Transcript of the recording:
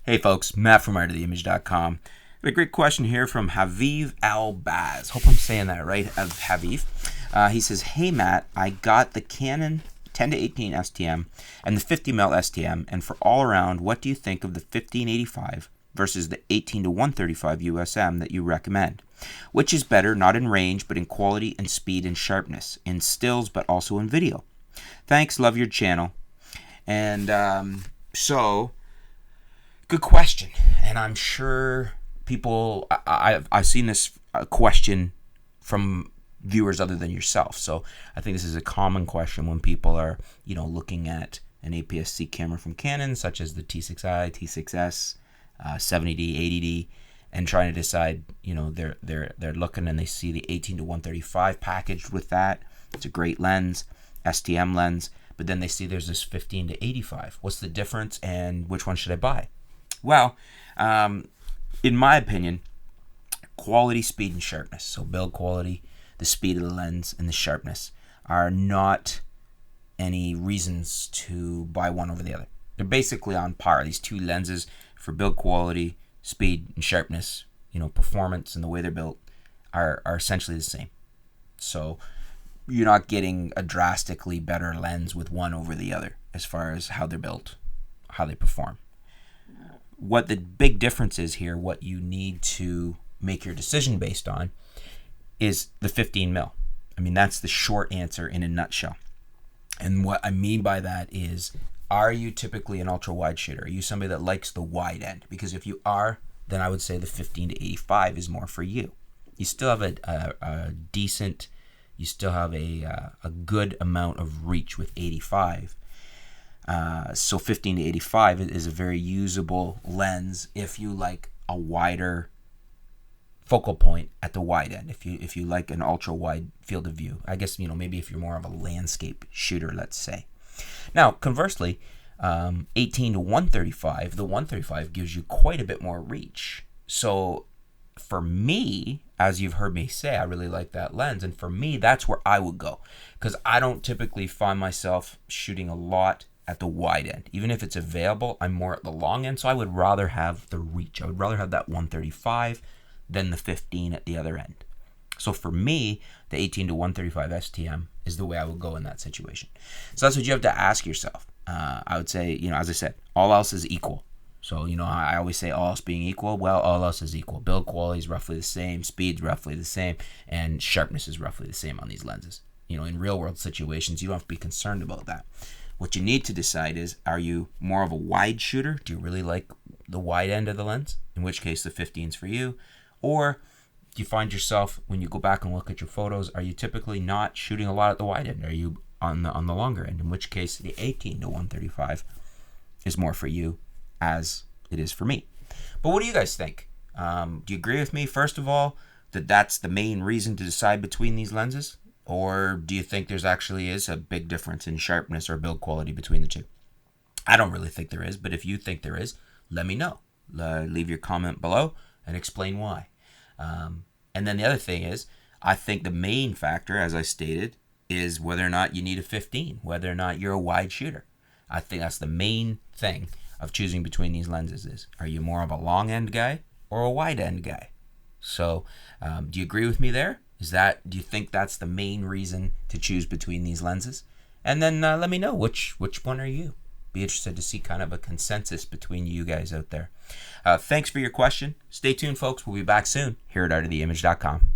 Hey folks, Matt from artoftheimage.com. A great question here from Haviv Al-Baz. Hope I'm saying that right, Haviv. He says, hey Matt, I got the Canon 10-18 STM and the 50mm STM, and for all around, what do you think of the 15-85 versus the 18-135 USM that you recommend? Which is better, not in range, but in quality and speed and sharpness, in stills, but also in video? Thanks, love your channel. And good question. And I'm sure people, I've seen this question from viewers other than yourself. So I think this is a common question when people are, looking at an APS-C camera from Canon, such as the T6i, T6s, 70D, 80D, and trying to decide, they're looking and they see the 18-135 packaged with that. It's a great lens, STM lens, but then they see there's this 15-85. What's the difference and which one should I buy? Well, in my opinion, quality, speed, and sharpness, so build quality, the speed of the lens, and the sharpness are not any reasons to buy one over the other. They're basically on par. These two lenses for build quality, speed, and sharpness, performance and the way they're built are essentially the same. So you're not getting a drastically better lens with one over the other as far as how they're built, how they perform. What the big difference is here, what you need to make your decision based on, is the 15mm. I mean, that's the short answer in a nutshell. And what I mean by that is, are you typically an ultra-wide shooter? Are you somebody that likes the wide end? Because if you are, then I would say the 15-85 is more for you. You still have a decent, you still have a good amount of reach with 85. So 15-85 is a very usable lens if you like a wider focal point at the wide end. If you like an ultra wide field of view, I guess maybe if you're more of a landscape shooter, let's say. Now conversely, 18-135, the 135 gives you quite a bit more reach. So for me, as you've heard me say, I really like that lens, and for me, that's where I would go, because I don't typically find myself shooting a lot at the wide end. Even if it's available, I'm more at the long end, so I would rather have the reach. I would rather have that 135 than the 15 at the other end. So for me, the 18-135 STM is the way I would go in that situation. So that's what you have to ask yourself. I would say, as I said, all else is equal. So, I always say all else being equal. Well, all else is equal. Build quality is roughly the same, speed's roughly the same, and sharpness is roughly the same on these lenses. In real world situations, you don't have to be concerned about that. What you need to decide is, are you more of a wide shooter? Do you really like the wide end of the lens? In which case the 15's for you. Or do you find yourself, when you go back and look at your photos, are you typically not shooting a lot at the wide end? Are you on the longer end? In which case the 18-135 is more for you, as it is for me. But what do you guys think? Do you agree with me, first of all, that that's the main reason to decide between these lenses? Or do you think there's actually is a big difference in sharpness or build quality between the two? I don't really think there is, but if you think there is, let me know. Leave your comment below and explain why. And then the other thing is, I think the main factor, as I stated, is whether or not you need a 15, whether or not you're a wide shooter. I think that's the main thing of choosing between these lenses is, are you more of a long end guy or a wide end guy? So do you agree with me there? Do you think that's the main reason to choose between these lenses? And then let me know which one are you. Be interested to see kind of a consensus between you guys out there. Thanks for your question. Stay tuned, folks. We'll be back soon here at artoftheimage.com.